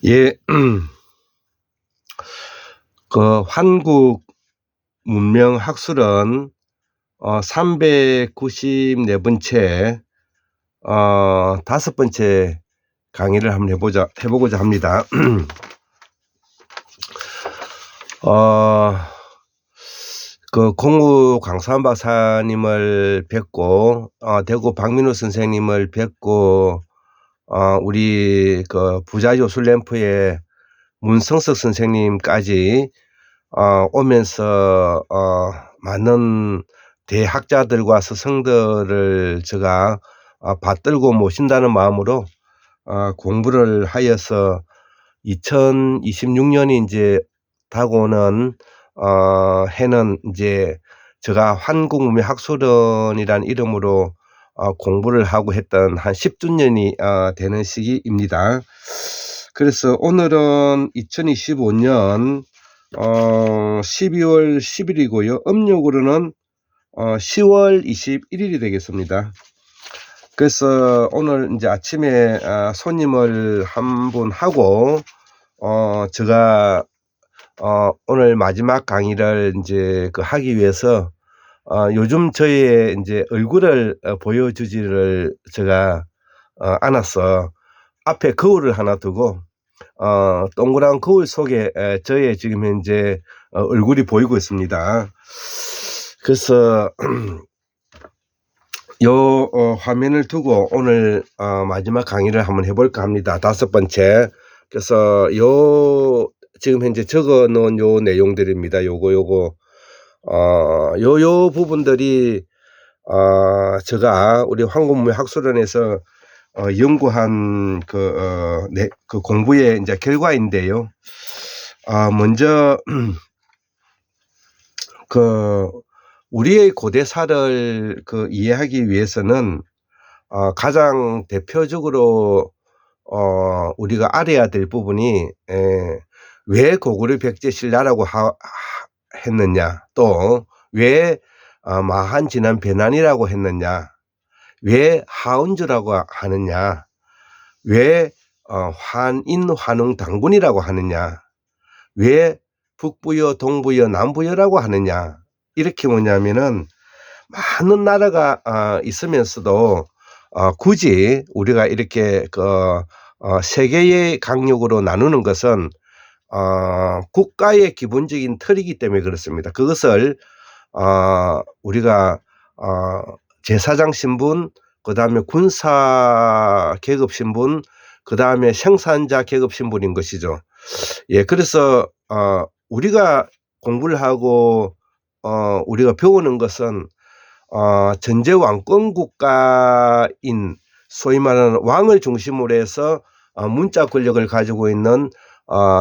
예, 그 한국 문명 학술은 394번째 5번째 강의를 한번 해보고자 합니다. 그 공우 강수한 박사님을 뵙고 대구 박민우 선생님을 뵙고 우리 그 부자요술램프의 문성석 선생님까지 오면서 많은 대학자들과 스승들을 제가 받들고 모신다는 마음으로 공부를 하여서 2026년이 이제 다가오는 해는 이제 제가 한국문명학술원이라는 이름으로 공부를 하고 했던 한 10주년이 되는 시기입니다. 그래서 오늘은 2025년 12월 10일이고요. 음력으로는 10월 21일이 되겠습니다. 그래서 오늘 이제 아침에 손님을 한 분 하고 제가 오늘 마지막 강의를 이제 하기 위해서 요즘 저의 이제 얼굴을 보여주지를 제가 않았어. 앞에 거울을 하나 두고 동그란 거울 속에 저의 지금 현재 얼굴이 보이고 있습니다. 그래서 요 화면을 두고 오늘 마지막 강의를 한번 해볼까 합니다. 5번째. 그래서 요 지금 현재 적어 놓은 요 내용들입니다. 요거 요 부분들이 제가 우리 한국문명학술원에서 연구한 그 공부의 이제 결과인데요. 먼저 우리의 고대사를 이해하기 위해서는 가장 대표적으로 우리가 알아야 될 부분이 왜 고구려 백제신라라고 했느냐, 또 왜 마한 진한 변난이라고 했느냐, 왜 하운주라고 하느냐, 왜 환인 환웅 당군이라고 하느냐, 왜 북부여 동부여 남부여라고 하느냐. 이렇게 뭐냐면은 많은 나라가 있으면서도 굳이 우리가 이렇게 세 개의 강력으로 나누는 것은 국가의 기본적인 틀이기 때문에 그렇습니다. 그것을 우리가 제사장 신분, 그 다음에 군사 계급 신분, 그 다음에 생산자 계급 신분인 것이죠. 예, 그래서 우리가 공부를 하고 우리가 배우는 것은 전제 왕권 국가인 소위 말하는 왕을 중심으로 해서 문자 권력을 가지고 있는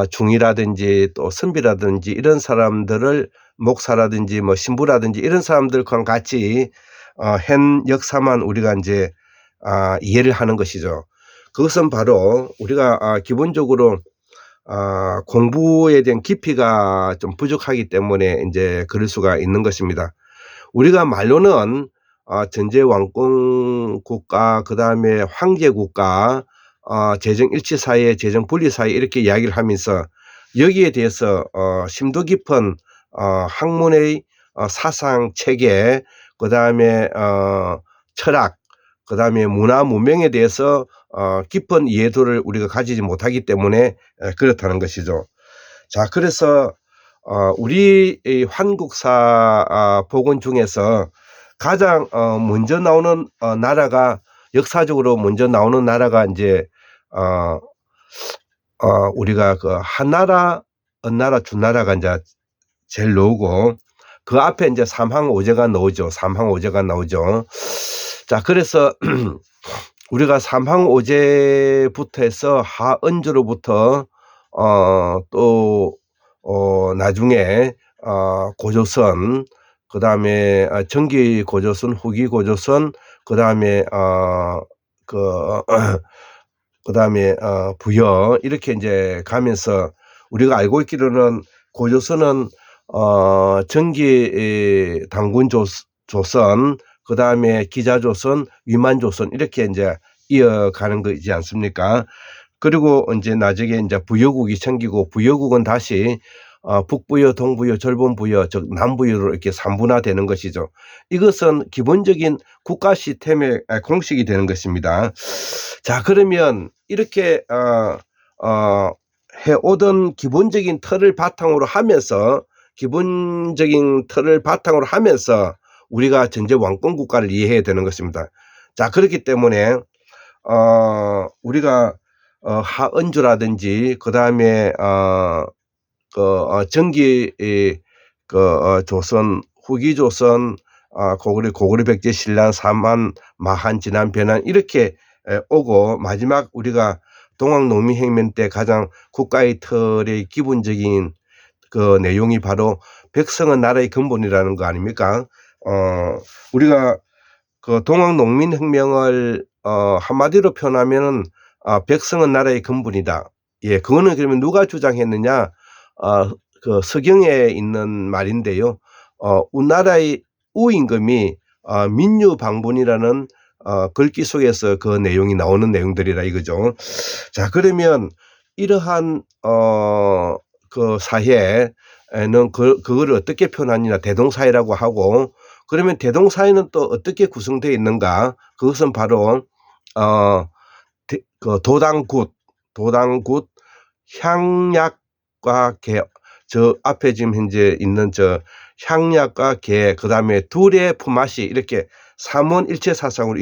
중이라든지 또 선비라든지 이런 사람들을, 목사라든지 뭐 신부라든지 이런 사람들과 같이 한 역사만 우리가 이제 이해를 하는 것이죠. 그것은 바로 우리가 기본적으로 공부에 대한 깊이가 좀 부족하기 때문에 이제 그럴 수가 있는 것입니다. 우리가 말로는 전제 왕권 국가, 그 다음에 황제 국가, 재정 일치 사회, 재정 분리 사회 이렇게 이야기를 하면서 여기에 대해서 심도 깊은 학문의 사상 체계, 그 다음에 철학, 그 다음에 문화 문명에 대해서 깊은 이해도를 우리가 가지지 못하기 때문에 그렇다는 것이죠. 자, 그래서 우리 한국사 복원 중에서 가장 먼저 나오는 나라가, 역사적으로 먼저 나오는 나라가 이제 우리가 한나라, 은나라, 주나라가 이제 제일 나오고, 그 앞에 이제 삼항오제가 나오죠. 삼항오제가 나오죠. 자, 그래서 우리가 삼항오제부터 해서 하은주로부터 또 나중에 고조선, 그 다음에 전기 고조선, 후기 고조선, 그 다음에 그 다음에 부여, 이렇게 이제 가면서 우리가 알고 있기로는 고조선은 전기 당군 조선, 그 다음에 기자조선, 위만조선 이렇게 이제 이어가는 거지 않습니까? 그리고 이제 나중에 이제 부여국이 생기고 부여국은 다시 북부여, 동부여, 절본부여, 즉 남부여로 이렇게 3분화되는 것이죠. 이것은 기본적인 국가 시스템의 공식이 되는 것입니다. 자, 그러면 이렇게 해오던 기본적인 틀을 바탕으로 하면서 우리가 전제 왕권 국가를 이해해야 되는 것입니다. 자, 그렇기 때문에 우리가 하은주라든지 그다음에 전기 조선, 후기 조선, 고구려 백제 신라 사만 마한 진안 변한 이렇게 오고 마지막 우리가 동학농민혁명 때 가장 국가의 틀의 기본적인 그 내용이 바로 백성은 나라의 근본이라는 거 아닙니까? 우리가 그 동학농민혁명을 한마디로 표현하면은 백성은 나라의 근본이다. 예, 그거는 그러면 누가 주장했느냐? 그 서경에 있는 말인데요. 우리나라의 우임금이 민유방본이라는 글귀 속에서 그 내용이 나오는 내용들이라 이거죠. 자, 그러면 이러한 그 사회에는 그거를 어떻게 표현하느냐? 대동사회라고 하고, 그러면 대동사회는 또 어떻게 구성되어 있는가? 그것은 바로 그 도당굿 향약과 개, 저 앞에 지금 현재 있는 저 향약과 개, 그 다음에 둘의 품앗이 이렇게 삼원일체 사상으로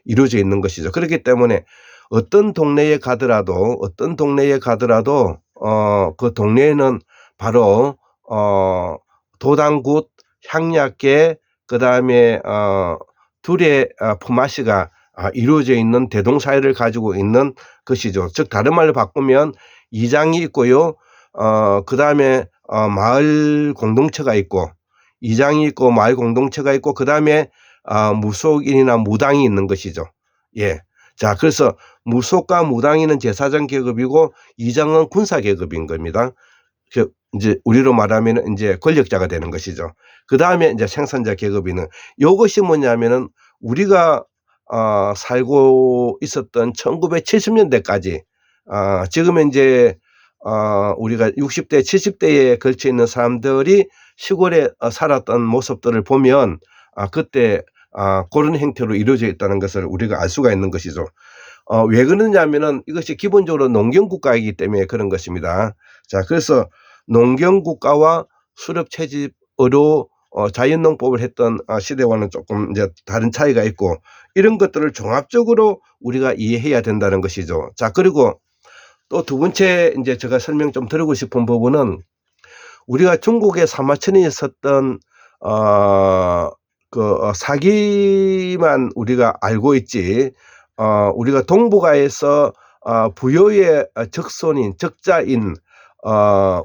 이루어져 있는 것이죠. 그렇기 때문에 어떤 동네에 가더라도 그 동네에는 바로 도당굿, 향약계, 그 다음에 둘의 품앗이가 이루어져 있는 대동사회를 가지고 있는 것이죠. 즉 다른 말로 바꾸면 이장이 있고요. 그 다음에 마을 공동체가 있고, 이장이 있고 마을 공동체가 있고, 그 다음에 무속인이나 무당이 있는 것이죠. 예. 자, 그래서 무속과 무당인은 제사장 계급이고 이장은 군사 계급인 겁니다. 이제 우리로 말하면 이제 권력자가 되는 것이죠. 그 다음에 이제 생산자 계급이는 이것이 뭐냐면은 우리가 살고 있었던 1970년대까지 지금 이제 우리가 60대, 70대에 걸쳐 있는 사람들이 시골에 살았던 모습들을 보면 그때 그런 형태로 이루어져 있다는 것을 우리가 알 수가 있는 것이죠. 왜 그러냐면은 이것이 기본적으로 농경국가이기 때문에 그런 것입니다. 자, 그래서 농경국가와 수렵채집으로 자연농법을 했던 시대와는 조금 이제 다른 차이가 있고, 이런 것들을 종합적으로 우리가 이해해야 된다는 것이죠. 자, 그리고 또 두 번째 이제 제가 설명 좀 드리고 싶은 부분은 우리가 중국의 사마천에 있었던 사기만 우리가 알고 있지, 우리가 동북아에서 부여의 적손인 적자인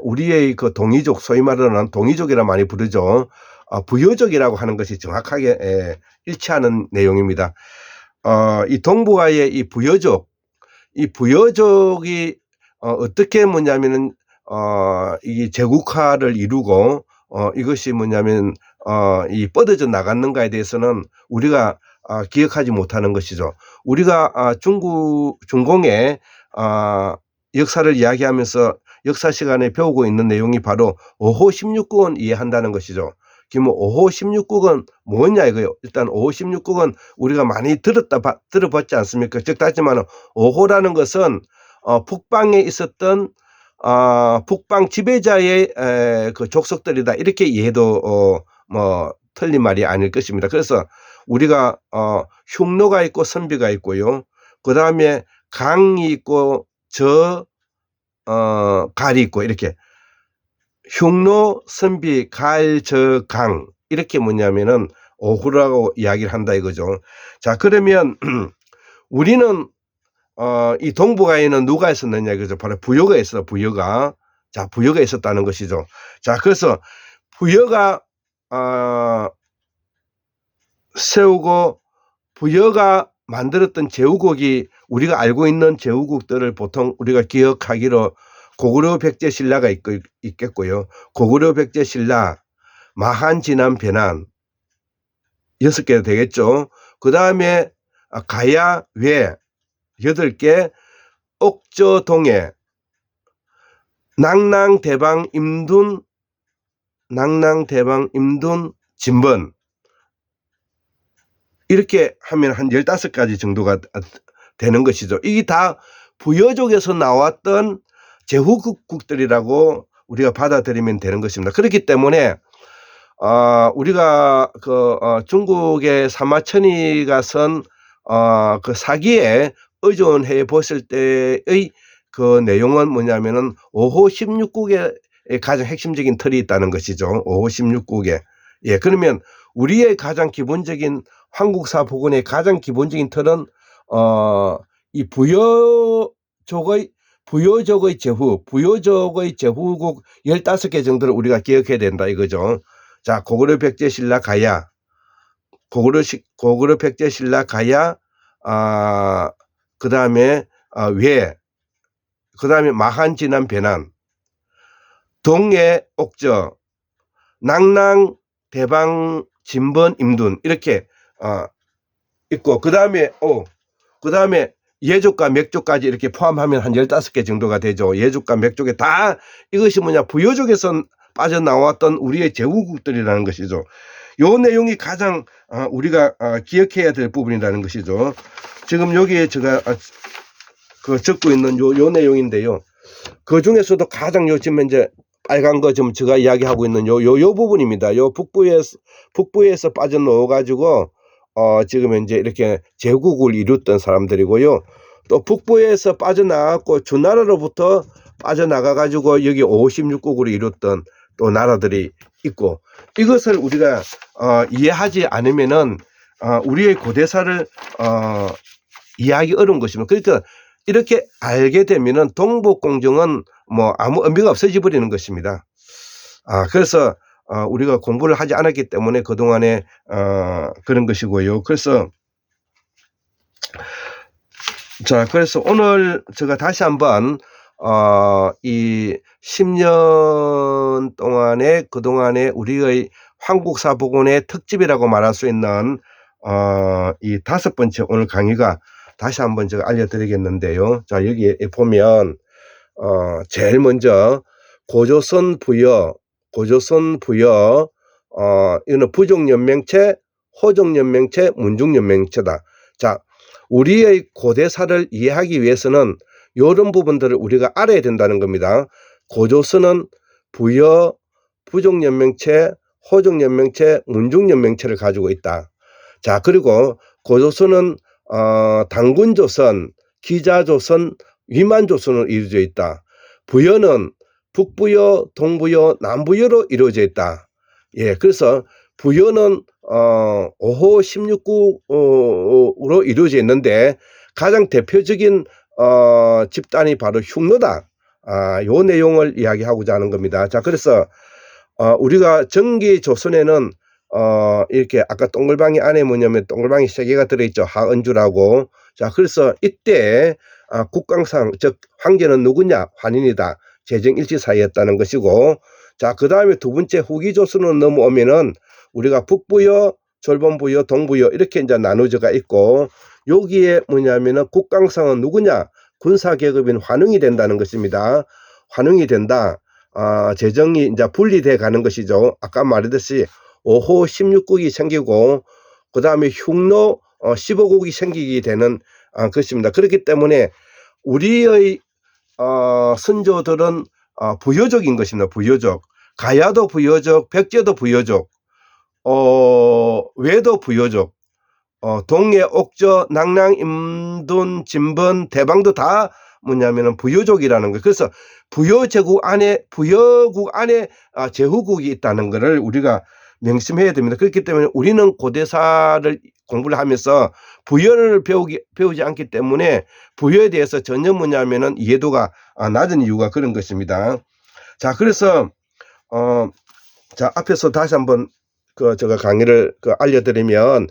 우리의 그 동이족, 소위 말하는 동이족이라 많이 부르죠. 부여족이라고 하는 것이 정확하게 일치하는 내용입니다. 이 동북아의 이 부여족이 어떻게 뭐냐면은 이 제국화를 이루고 이것이 뭐냐면 이 뻗어져 나갔는가에 대해서는 우리가 기억하지 못하는 것이죠. 우리가 중공의 역사를 이야기하면서 역사 시간에 배우고 있는 내용이 바로 5호 16국은 이해한다는 것이죠. 그러면 5호 16국은 뭐냐 이거요. 일단 5호 16국은 우리가 많이 들어봤지 않습니까? 즉 따지면 5호라는 것은 북방에 있었던 북방 지배자의 그 족속들이다, 이렇게 이해도 뭐 틀린 말이 아닐 것입니다. 그래서 우리가 흉노가 있고 선비가 있고요. 그 다음에 강이 있고 갈이 있고, 이렇게 흉노, 선비, 갈, 강, 이렇게 뭐냐면은 오후라고 이야기를 한다 이거죠. 자, 그러면 우리는 이 동북아에는 누가 있었느냐 이거죠. 바로 부여가 있어, 부여가. 자, 부여가 있었다는 것이죠. 자, 그래서 부여가 세우고 부여가 만들었던 제후국이, 우리가 알고 있는 제후국들을 보통 우리가 기억하기로 고구려 백제 신라가 있겠고요. 고구려 백제 신라, 마한 진안 변한 6개 되겠죠. 그 다음에 가야 외 8개, 옥저 동해, 낭낭 대방 임둔, 진번, 이렇게 하면 한 15가지 정도가 되는 것이죠. 이게 다 부여족에서 나왔던 제후국들이라고 우리가 받아들이면 되는 것입니다. 그렇기 때문에 우리가 중국의 사마천이가 선 그 사기에 의존해 보실 때의 그 내용은 뭐냐면은 5호 16국에 가장 핵심적인 틀이 있다는 것이죠. 5호 16국에. 예, 그러면 우리의 가장 기본적인 한국사 복원의 가장 기본적인 틀은 이 부여족의 제후국 15개 정도를 우리가 기억해야 된다 이거죠. 자, 고구려 백제 신라 가야, 고구려 백제 신라 가야, 그 다음에 외, 그 다음에 마한 진안 배난, 동해 옥저, 낭낭 대방 진번 임둔, 이렇게 있고, 그 다음에 예족과 맥족까지 이렇게 포함하면 한 15개 정도가 되죠. 예족과 맥족에 다 이것이 뭐냐, 부여족에서 빠져나왔던 우리의 제후국들이라는 것이죠. 요 내용이 가장 우리가 기억해야 될 부분이라는 것이죠. 지금 여기에 제가 적고 있는 요 내용인데요. 그 중에서도 가장 요즘 이제 빨간 거 좀 제가 이야기하고 있는 요 부분입니다. 요 북부에서 빠져나와 가지고 지금 이제 이렇게 제국을 이뤘던 사람들이고요. 또 북부에서 빠져나갔고 주나라로부터 빠져나가 가지고 여기 56국으로 이뤘던 또 나라들이 있고, 이것을 우리가 이해하지 않으면은 우리의 고대사를 이해하기 어려운 것입니다. 그러니까 이렇게 알게 되면은 동북공정은 뭐 아무 의미가 없어져 버리는 것입니다. 그래서 우리가 공부를 하지 않았기 때문에 그동안에 그런 것이고요. 그래서 오늘 제가 다시 한번 이 10년 동안에 그동안에 우리의 한국사 복원의 특집이라고 말할 수 있는 이 5번째 오늘 강의가 다시 한번 제가 알려드리겠는데요. 자, 여기에 보면 제일 먼저 고조선 부여, 이거는 부족연맹체, 호족연맹체, 문중연맹체다. 자, 우리의 고대사를 이해하기 위해서는 이런 부분들을 우리가 알아야 된다는 겁니다. 고조선은 부여, 부족연맹체, 호족연맹체, 문중연맹체를 가지고 있다. 자, 그리고 고조선은 당군조선, 기자조선, 위만조선으로 이루어져 있다. 부여는 북부여, 동부여, 남부여로 이루어져 있다. 예, 그래서 부여는 5호 16국으로 이루어져 있는데 가장 대표적인 집단이 바로 흉노다. 요 내용을 이야기하고자 하는 겁니다. 자, 그래서 우리가 정기조선에는 이렇게 아까 동글방이 안에 뭐냐면 동글방이 3개가 들어있죠. 하은주라고. 자, 그래서 이때 국강상, 즉 황제는 누구냐? 환인이다. 재정일치사이였다는 것이고, 자, 그 다음에 두 번째 후기조선으로 넘어오면은 우리가 북부여, 졸본부여, 동부여 이렇게 이제 나누어져가 있고, 여기에 뭐냐면은 국강상은 누구냐? 군사계급인 환웅이 된다는 것입니다. 환웅이 된다. 재정이 이제 분리돼 가는 것이죠. 아까 말했듯이 5호 16국이 생기고 그 다음에 흉노 15국이 생기게 되는 것입니다. 그렇기 때문에 우리의 선조들은 부여족인 것입니다. 부여족. 가야도 부여족, 백제도 부여족, 외도 부여족, 동해, 옥저, 낭낭, 임둔, 진번, 대방도 다 뭐냐면은 부여족이라는 거. 그래서 부여국 안에 제후국이 있다는 것을 우리가 명심해야 됩니다. 그렇기 때문에 우리는 고대사를 공부를 하면서 부여를 배우지 않기 때문에 부여에 대해서 전혀 뭐냐면은 이해도가 낮은 이유가 그런 것입니다. 자, 그래서 자, 앞에서 다시 한번 제가 강의를 알려드리면,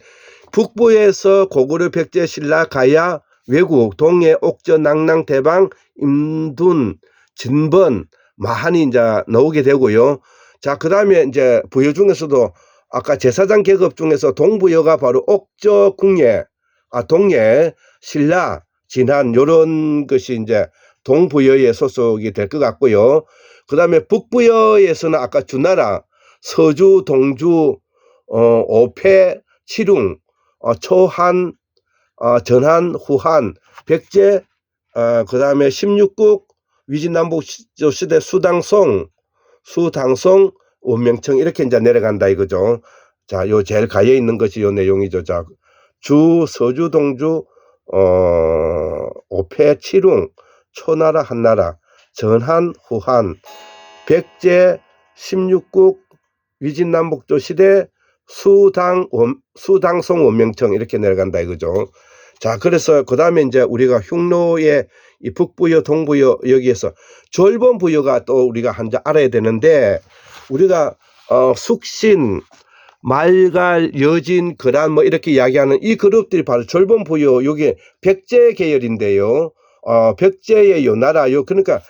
북부에서 고구려 백제 신라 가야 외국 동해 옥저 낭낭 대방 임둔 진번 마한이 이제 나오게 되고요. 자, 그 다음에 이제 부여 중에서도 아까 제사장 계급 중에서 동부여가 바로 옥저 궁예, 동해, 신라, 진한 요런 것이 이제 동부여에 소속이 될 것 같고요. 그다음에 북부여에서는 아까 주나라, 서주, 동주, 오패, 칠웅, 초한, 전한, 후한, 백제, 그다음에 16국, 위진남북 시대 수당송, 원명청 이렇게 이제 내려간다 이거죠. 자, 요 제일 가에 있는 것이 요 내용이죠. 자, 서주, 동주, 오패, 칠웅, 초나라, 한나라, 전한, 후한, 백제, 16국, 위진남북조 시대, 수당송, 원명청 이렇게 내려간다 이거죠. 자, 그래서 그 다음에 이제 우리가 흉노의 이 북부여, 동부여 여기에서 졸본부여가 또 우리가 한자 알아야 되는데, 우리가 숙신, 말갈, 여진, 거란 뭐 이렇게 이야기하는 이 그룹들이 바로 졸본부여, 요게 백제 계열인데요. 백제의 요 나라, 그러니까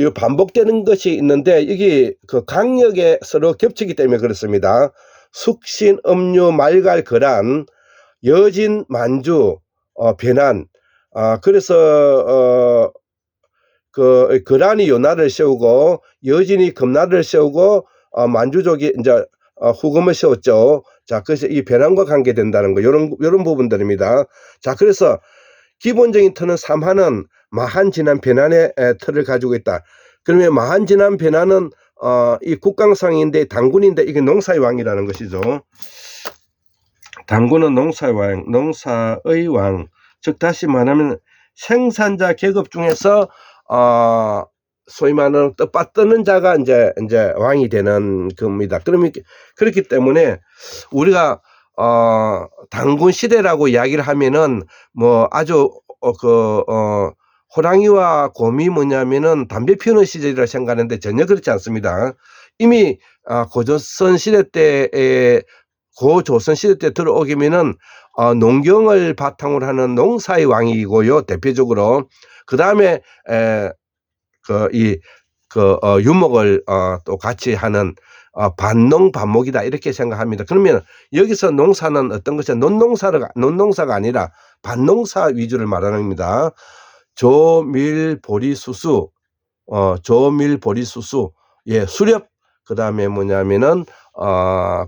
요 반복되는 것이 있는데 이게 그 강력에 서로 겹치기 때문에 그렇습니다. 숙신, 음유, 말갈, 거란, 여진, 만주, 변한. 그래서 그 거란이 요나를 세우고 여진이 금나를 세우고 만주족이 이제 후금을 세웠죠. 자, 그래서 이 변한과 관계된다는 거, 요런 부분들입니다. 자, 그래서 기본적인 터는 삼한은 마한, 진한, 변한의 터를 가지고 있다. 그러면 마한, 진한, 변한은 이 국강상인데 당군인데 이게 농사의 왕이라는 것이죠. 당군은 농사의 왕. 즉 다시 말하면 생산자 계급 중에서 소위 말하는 뜻받드는 자가 이제 왕이 되는 겁니다. 그러면 그렇기 때문에 우리가 당군 시대라고 이야기를 하면은 뭐 아주 호랑이와 곰이 뭐냐면은 담배 피우는 시절이라 생각하는데 전혀 그렇지 않습니다. 이미 고조선 시대 때에 들어오기면은 농경을 바탕으로 하는 농사의 왕이고요, 대표적으로. 그 다음에 유목을 또 같이 하는 반농 반목이다 이렇게 생각합니다. 그러면 여기서 농사는 어떤 것이 논농사가 아니라 반농사 위주를 말하는 겁니다. 조밀보리수수, 예, 수렵, 그 다음에 뭐냐면은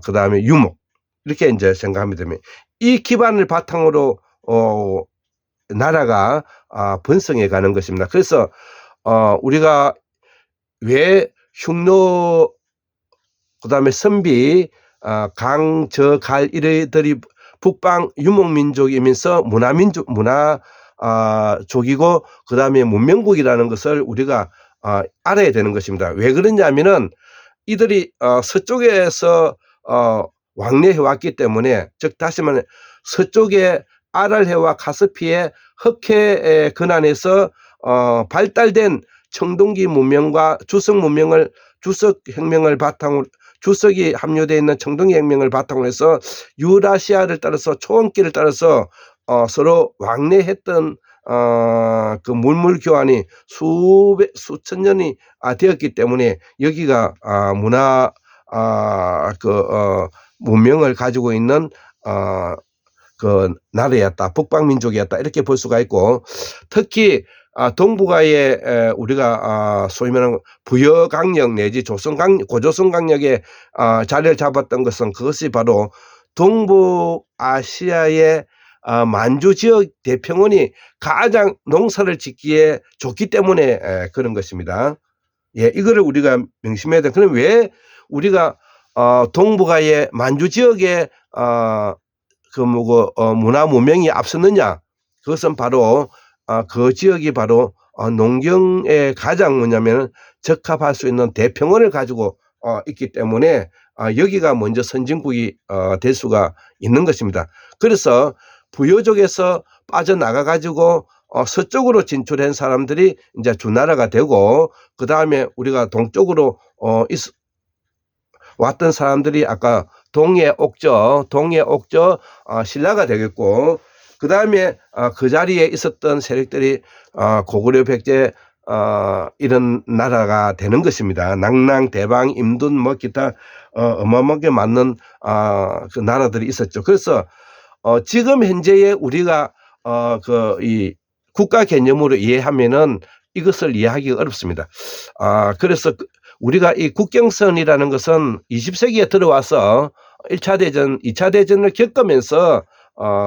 그 다음에 유목 이렇게 이제 생각하면 됩니다. 이 기반을 바탕으로 나라가 번성해 가는 것입니다. 그래서 우리가 왜 흉노, 그 다음에 선비, 강, 저, 갈 이들이 북방 유목민족이면서 문화족이고 그 다음에 문명국이라는 것을 우리가 알아야 되는 것입니다. 왜 그러냐면은 이들이 서쪽에서 왕래해 왔기 때문에, 즉 다시 말해 서쪽의 아랄해와 카스피의 흑해 근안에서 발달된 청동기 문명과 주석이 함유되어 있는 청동기 혁명을 바탕으로 해서 유라시아를 따라서 초원길을 따라서 서로 왕래했던 그 물물 교환이 수천 년이 되었기 때문에 여기가 문명을 가지고 있는 그 나라였다, 북방민족이었다 이렇게 볼 수가 있고, 특히 동북아에 우리가 소위 말하는 부여강력 내지 고조선 강력에 자리를 잡았던 것은 그것이 바로 동북아시아의 만주 지역 대평원이 가장 농사를 짓기에 좋기 때문에 그런 것입니다. 예, 이거를 우리가 명심해야 돼. 그럼 왜 우리가 동북아의 만주 지역에 문화 문명이 앞섰느냐? 그것은 바로 그 지역이 바로 농경에 가장 뭐냐면 적합할 수 있는 대평원을 가지고 있기 때문에 여기가 먼저 선진국이 될 수가 있는 것입니다. 그래서 부여족에서 빠져나가 가지고 서쪽으로 진출한 사람들이 이제 주나라가 되고, 그 다음에 우리가 동쪽으로 왔던 사람들이 아까 동해 옥저 신라가 되겠고, 그 다음에 그 자리에 있었던 세력들이 고구려, 백제 이런 나라가 되는 것입니다. 낭랑, 대방, 임둔 뭐 기타 어마어마하게 많은 그 나라들이 있었죠. 그래서 지금 현재의 우리가 이 국가 개념으로 이해하면은 이것을 이해하기가 어렵습니다. 그래서 우리가 이 국경선이라는 것은 20세기에 들어와서 1차 대전, 2차 대전을 겪으면서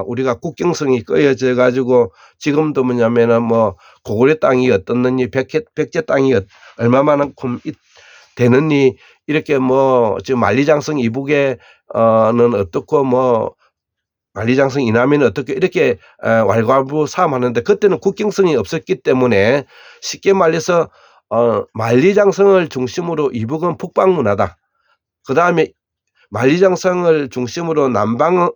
우리가 국경선이 끄어져 가지고 지금도 뭐냐면은 뭐 고구려 땅이 어떻느니 백제 땅이 얼마만큼 되느니 이렇게 뭐 지금 만리장성 이북에는 어떻고 뭐 만리장성 이남에는 어떻게 이렇게 왈가부사함하는데 그때는 국경선이 없었기 때문에 쉽게 말해서 만리장성을 중심으로 이북은 북방문화다. 그다음에 만리장성을 중심으로 남방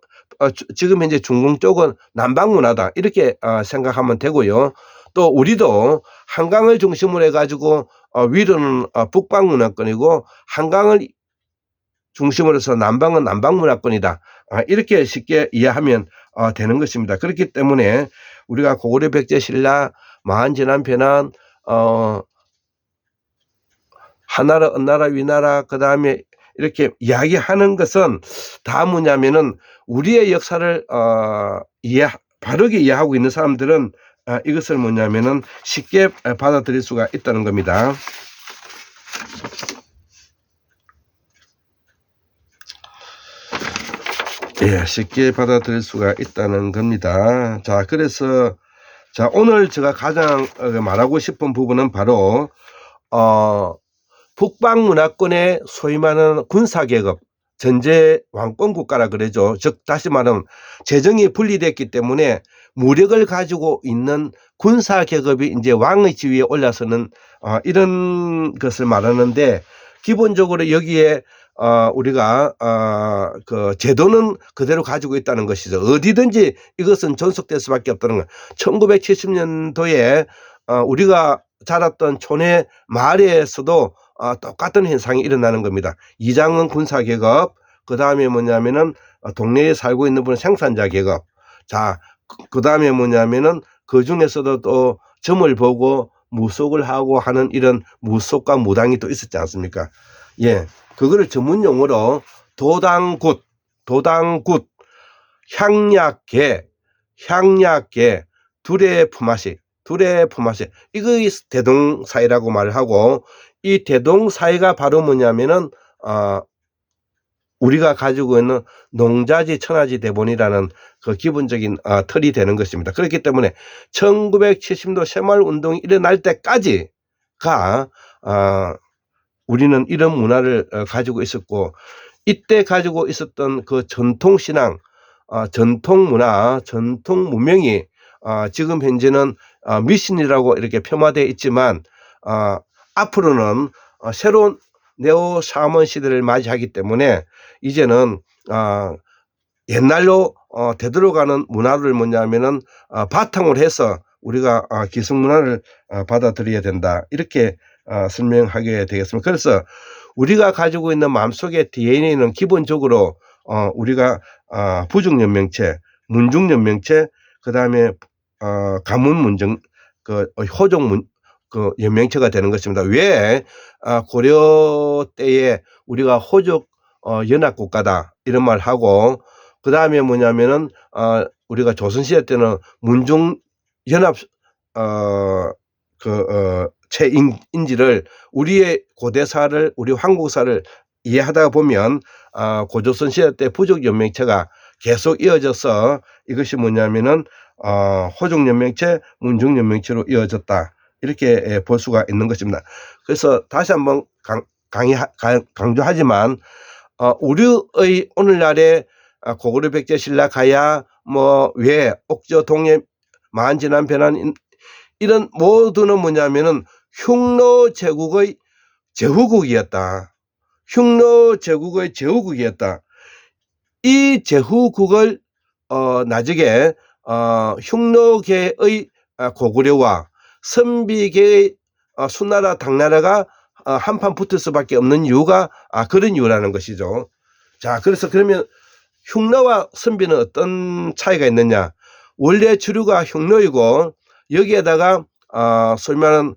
지금 현재 중공 쪽은 남방문화다. 이렇게 생각하면 되고요. 또 우리도 한강을 중심으로 해가지고 위로는 북방문화권이고 한강을 중심으로 해서 남방은 남방문화권이다. 이렇게 쉽게 이해하면 되는 것입니다. 그렇기 때문에 우리가 고구려 백제 신라 마한진한 변한 하나라 은나라 위나라 그다음에 이렇게 이야기하는 것은 다 뭐냐면은 우리의 역사를 바르게 이해하고 있는 사람들은 이것을 뭐냐면은 쉽게 받아들일 수가 있다는 겁니다. 예, 쉽게 받아들일 수가 있다는 겁니다. 자, 그래서 자, 오늘 제가 가장 말하고 싶은 부분은 바로 북방 문화권에 소위 말하는 군사계급, 전제 왕권 국가라 그러죠. 즉 다시 말하면 재정이 분리됐기 때문에 무력을 가지고 있는 군사계급이 이제 왕의 지위에 올라서는 이런 것을 말하는데, 기본적으로 여기에 우리가 그 제도는 그대로 가지고 있다는 것이죠. 어디든지 이것은 존속될 수밖에 없다는 것. 1970년도에 우리가 자랐던 촌의 마을에서도 똑같은 현상이 일어나는 겁니다. 이장은 군사계급, 그 다음에 뭐냐면은 동네에 살고 있는 분은 생산자 계급. 자, 그 다음에 뭐냐면은 그 중에서도 또 점을 보고 무속을 하고 하는 이런 무속과 무당이 또 있었지 않습니까? 예, 그거를 전문 용어로 도당굿, 향약계, 두레품화식, 이거 대동사이라고 말을 하고, 이 대동사이가 바로 뭐냐면은 우리가 가지고 있는 농자지 천하지 대본이라는 그 기본적인 틀이 되는 것입니다. 그렇기 때문에 1970도 새마을운동이 일어날 때까지가 우리는 이런 문화를 가지고 있었고, 이때 가지고 있었던 그 전통신앙, 전통문화, 전통문명이 지금 현재는 미신이라고 이렇게 폄하되어 있지만 앞으로는 새로운 네오 샤먼 시대를 맞이하기 때문에 이제는 옛날로 되돌아가는 문화를 뭐냐면은 바탕으로 해서 우리가 기성문화를 받아들여야 된다. 이렇게 설명하게 되겠습니다. 그래서 우리가 가지고 있는 마음속의 DNA는 기본적으로 우리가 부족연명체, 문중연명체, 그 다음에 가문문정, 그 호족문 그 연명체가 되는 것입니다. 왜 고려 때에 우리가 호족 연합국가다 이런 말 하고, 그 다음에 뭐냐면은 우리가 조선시대 때는 문중 연합 체인지를 우리의 고대사를, 우리 한국사를 이해하다 보면 고조선 시대 때 부족 연명체가 계속 이어져서 이것이 뭐냐면은 호족 연명체, 문중 연명체로 이어졌다. 이렇게 볼 수가 있는 것입니다. 그래서 다시 한번 강조하지만 우리의 오늘날의 고구려 백제 신라 가야 뭐 왜 옥저 동해 만진한 변한 이런 모두는 뭐냐면은 흉노 제국의 제후국이었다. 흉노 제국의 제후국이었다. 이 제후국을 나중에 흉노계의 고구려와 선비계의 수나라 당나라가 한판 붙을 수밖에 없는 이유가 그런 이유라는 것이죠. 자, 그래서 그러면 흉노와 선비는 어떤 차이가 있느냐? 원래 주류가 흉노이고 여기에다가 소위 말하는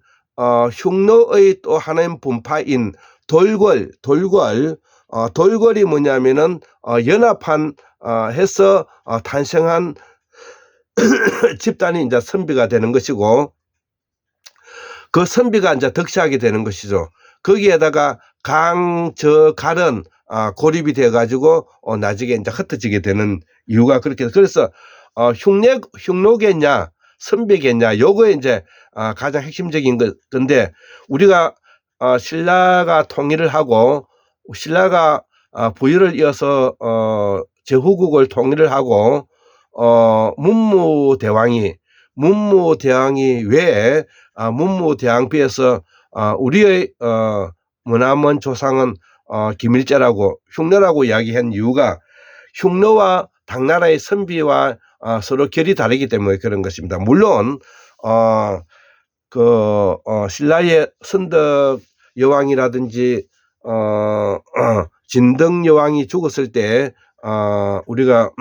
흉노의 또 하나의 분파인 돌궐이 뭐냐면은 연합한 해서 탄생한 집단이 이제 선비가 되는 것이고, 그 선비가 이제 덕시하게 되는 것이죠. 거기에다가 갈은 고립이 돼 가지고 나중에 이제 흩어지게 되는 이유가 그렇게, 그래서 흉노겠냐 선비겠냐 요거에 이제 가장 핵심적인 건데, 우리가 신라가 통일을 하고 신라가 부유를 이어서 제후국을 통일을 하고 문무대왕이 외에 문무대왕비에서 우리의 머나먼 조상은 김일제라고 흉노라고 이야기한 이유가, 흉노와 당나라의 선비와 서로 결이 다르기 때문에 그런 것입니다. 물론 신라의 선덕 여왕이라든지 진덕 여왕이 죽었을 때 우리가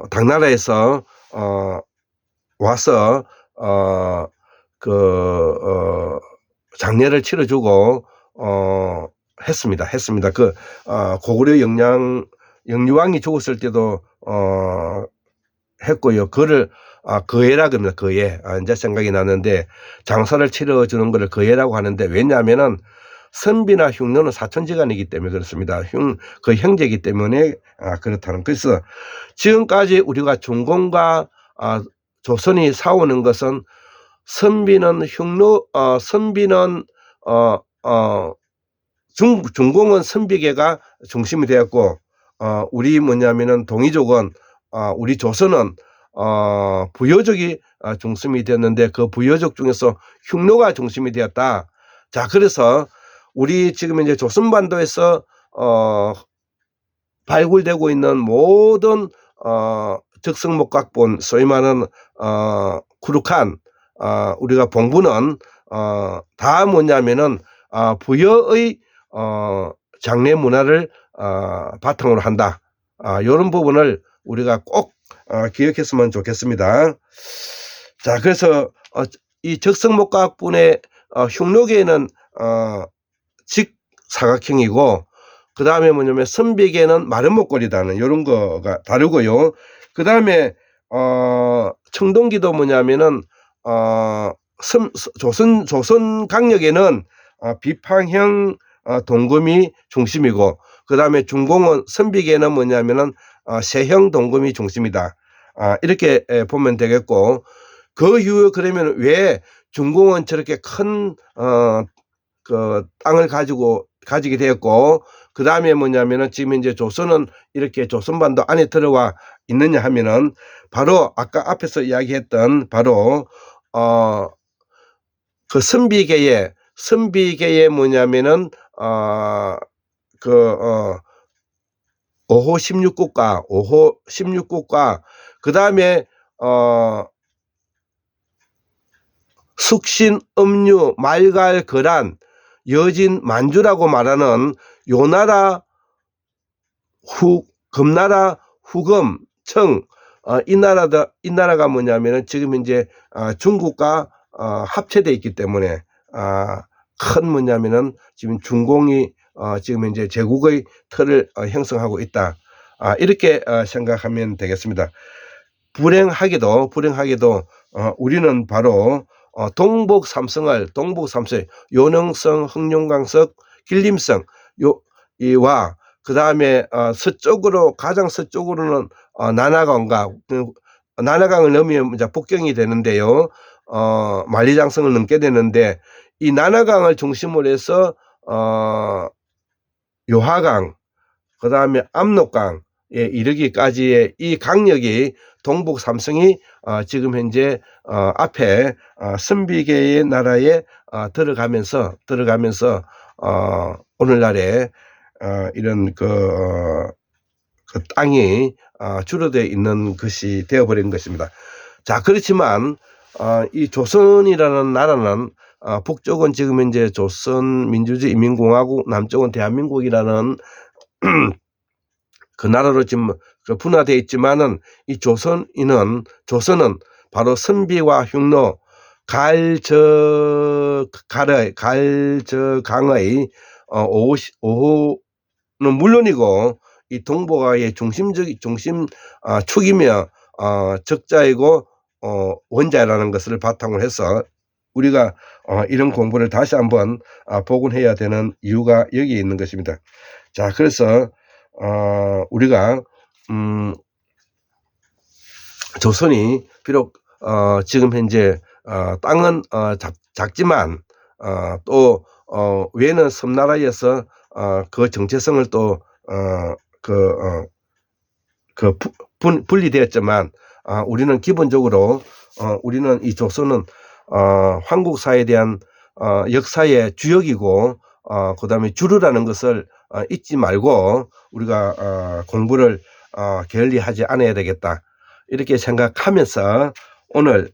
당나라에서 와서 장례를 치러주고 했습니다. 고구려 영유왕이 죽었을 때도 했고요. 그거를 거예라고 합니다. 거예. 이제 생각이 나는데, 장사를 치러주는 것을 거예라고 하는데, 왜냐하면은 선비나 흉노는 사촌지간이기 때문에 그렇습니다. 그 형제이기 때문에 그렇다는. 그래서 지금까지 우리가 중공과 조선이 싸우는 것은, 선비는 중공은 선비계가 중심이 되었고, 우리 뭐냐면은 동이족은 우리 조선은 부여족이 중심이 되었는데, 그 부여족 중에서 흉노가 중심이 되었다. 자, 그래서 우리 지금 이제 조선반도에서 발굴되고 있는 모든 적성목각본, 소위 말하는 쿠룩한 우리가 봉부는 다 뭐냐면은 부여의 장례 문화를 바탕으로 한다. 이런 부분을 우리가 꼭 기억했으면 좋겠습니다. 자, 그래서 이 적성목각본의 흉노계는 직사각형이고, 그 다음에 뭐냐면 선비계는 마른 목걸이다는 이런 거가 다르고요. 그 다음에 청동기도 뭐냐면은 조선 강력에는 비판형 동금이 중심이고, 그 다음에 중공은 선비계는 뭐냐면은 세형 동금이 중심이다. 이렇게 보면 되겠고, 그 이후에 그러면 왜 중공은 저렇게 큰 땅을 가지게 되었고, 그 다음에 뭐냐면은 지금 이제 조선은 이렇게 조선반도 안에 들어와 있느냐 하면은, 바로 아까 앞에서 이야기했던 바로 그 선비계의 뭐냐면은 5호 16국가, 그 다음에 숙신, 음유, 말갈, 거란, 여진, 만주라고 말하는 요 나라 금나라, 후금, 청, 이 나라가 뭐냐면은 지금 이제 중국과 합체되어 있기 때문에 큰 뭐냐면은 지금 중공이 지금 이제 제국의 틀을 형성하고 있다. 이렇게 생각하면 되겠습니다. 불행하게도 우리는 바로 동북 삼성을 요능성, 흥룡강석, 길림성 이와 그 다음에 가장 서쪽으로는 나나강을 넘으면 이제 북경이 되는데요. 만리장성을 넘게 되는데, 이 나나강을 중심으로 해서 요하강, 그 다음에 압록강에 이르기까지의 이 강력이 동북 삼성이 지금 현재 앞에 선비계의 나라에 들어가면서 오늘날에 이런 그 땅이 줄어들어 있는 것이 되어버린 것입니다. 자, 그렇지만 이 조선이라는 나라는 북쪽은 지금 현재 조선민주주의인민공화국, 남쪽은 대한민국이라는 그 나라로 지금 분화되어 있지만은, 이 조선은 바로 선비와 흉노, 갈저강의 5호는 물론이고, 이 동북아의 축이며 적자이고 원자라는 것을 바탕으로 해서 우리가 이런 공부를 다시 한번 복원해야 되는 이유가 여기에 있는 것입니다. 자, 그래서 우리가 조선이 비록 지금 현재 땅은 작지만 또 외는 섬나라에서 그 정체성을 또 분리되었지만 우리는 기본적으로 우리는 이 조선은 한국사에 대한 역사의 주역이고 그다음에 주류라는 것을 잊지 말고 우리가 공부를 게을리하지 않아야 되겠다, 이렇게 생각하면서 오늘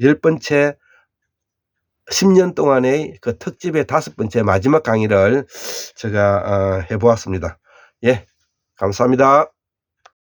10번째 10년 동안의 그 특집의 5번째 마지막 강의를 제가 해보았습니다. 예, 감사합니다.